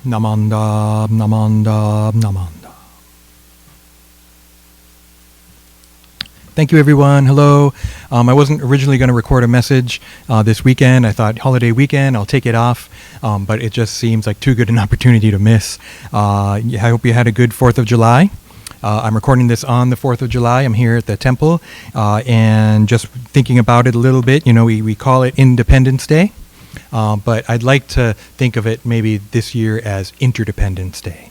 Namanda, namanda, namanda. Thank you, everyone. Hello. I wasn't originally going to record a message this weekend. I thought holiday weekend, I'll take it off, but it just seems like too good an opportunity to miss. I hope you had a good 4th of July. I'm recording this on the 4th of July. I'm here at the temple, and just thinking about it a little bit. You know, we call it Independence Day, but I'd like to think of it maybe this year as Interdependence Day,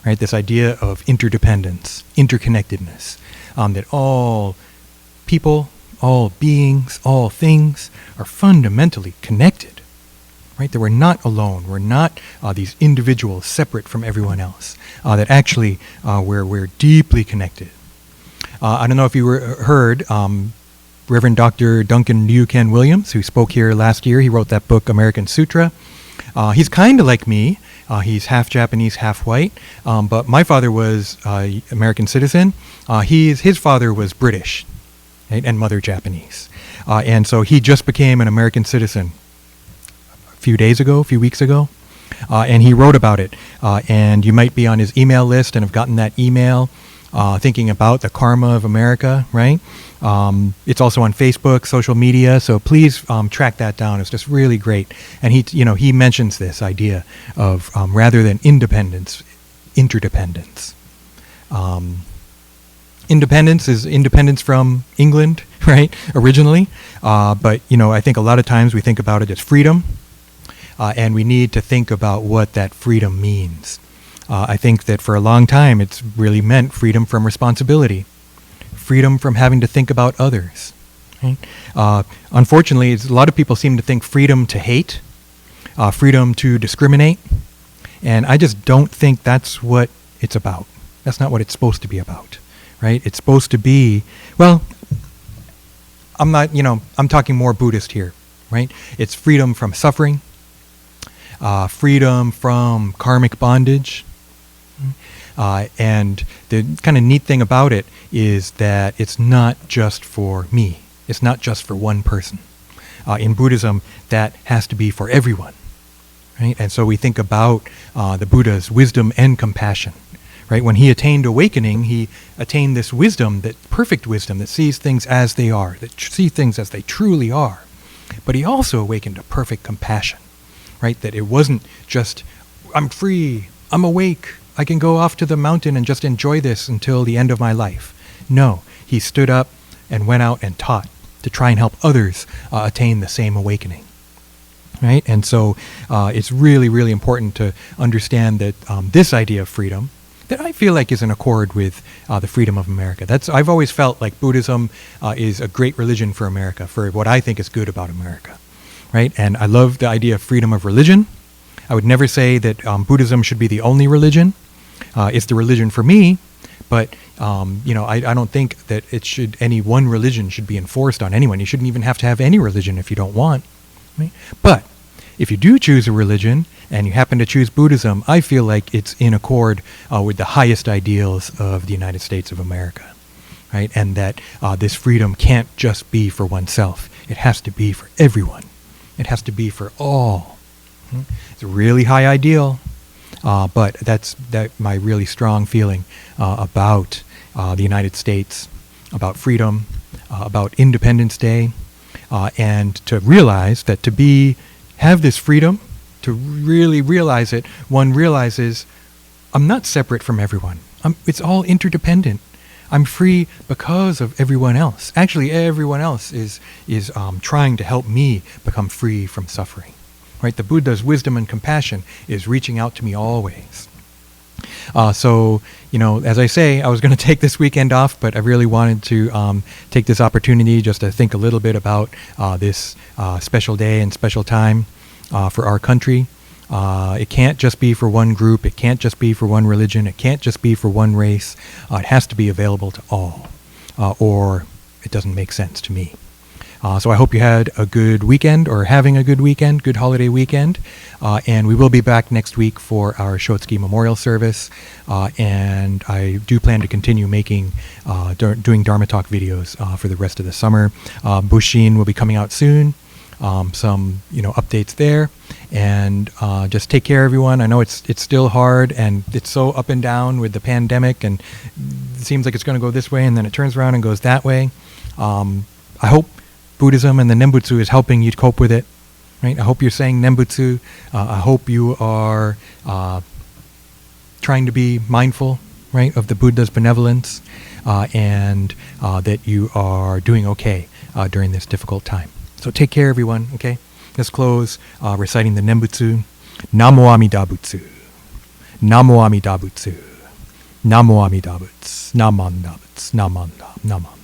right? This idea of interdependence, interconnectedness. That all people, all beings, all things are fundamentally connected, right? That we're not alone. We're not these individuals separate from everyone else. That actually we're deeply connected. I don't know if you heard Reverend Dr. Duncan Buchanan Williams, who spoke here last year. He wrote that book, American Sutra. He's kind of like me. He's half Japanese, half white. But my father was American citizen. His father was British, right, and mother Japanese. And so he just became an American citizen a few weeks ago. And he wrote about it. And you might be on his email list and have gotten that email thinking about the karma of America, right? It's also on Facebook, social media, so please track that down. It's just really great. And he mentions this idea of rather than independence, interdependence. Independence is independence from England, right? Originally, but I think a lot of times we think about it as freedom, and we need to think about what that freedom means. I think that for a long time it's really meant freedom from responsibility. Freedom from having to think about others. Right? Unfortunately, a lot of people seem to think freedom to hate, freedom to discriminate, and I just don't think that's what it's about. That's not what it's supposed to be about, right? It's supposed to be, well, I'm talking more Buddhist here, right? It's freedom from suffering, freedom from karmic bondage. And the kind of neat thing about it is that it's not just for me. It's not just for one person. In Buddhism, that has to be for everyone, right? And so we think about the Buddha's wisdom and compassion, right? When he attained awakening, he attained this wisdom, that perfect wisdom that sees things as they are, that sees things as they truly are. But he also awakened a perfect compassion, right? That it wasn't just, I'm free, I'm awake, I can go off to the mountain and just enjoy this until the end of my life. No, he stood up and went out and taught to try and help others attain the same awakening. Right? And so it's really, really important to understand that this idea of freedom, that I feel like is in accord with the freedom of America. I've always felt like Buddhism is a great religion for America, for what I think is good about America. Right? And I love the idea of freedom of religion. I would never say that Buddhism should be the only religion. It's the religion for me, but I don't think that any one religion should be enforced on anyone. You shouldn't even have to have any religion if you don't want. Right? But if you do choose a religion and you happen to choose Buddhism, I feel like it's in accord with the highest ideals of the United States of America, right? And that this freedom can't just be for oneself. It has to be for everyone. It has to be for all. It's a really high ideal. But that's my really strong feeling about the United States, about freedom, about Independence Day, and to realize that have this freedom, to really realize it, one realizes I'm not separate from everyone. It's all interdependent. I'm free because of everyone else. Actually, everyone else is trying to help me become free from suffering. Right, the Buddha's wisdom and compassion is reaching out to me always. So, as I say, I was going to take this weekend off, but I really wanted to take this opportunity just to think a little bit about this special day and special time for our country. It can't just be for one group. It can't just be for one religion. It can't just be for one race. It has to be available to all, or it doesn't make sense to me. So I hope you had a good weekend, or having a good weekend, good holiday weekend. And we will be back next week for our Shotsuki Memorial Service. And I do plan to continue doing Dharma Talk videos for the rest of the summer. Bushin will be coming out soon. Some updates there. and just take care, everyone. I know it's still hard, and it's so up and down with the pandemic, and it seems like it's going to go this way, and then it turns around and goes that way. I hope Buddhism and the Nembutsu is helping you cope with it. Right? I hope you're saying Nembutsu. I hope you are trying to be mindful, right, of the Buddha's benevolence, and that you are doing okay during this difficult time. So take care, everyone, okay? Let's close reciting the Nembutsu. Namo Amida Butsu. Namo Amida Butsu. Namo Amida Butsu. Namanda Butsu. Namanda. Namanda.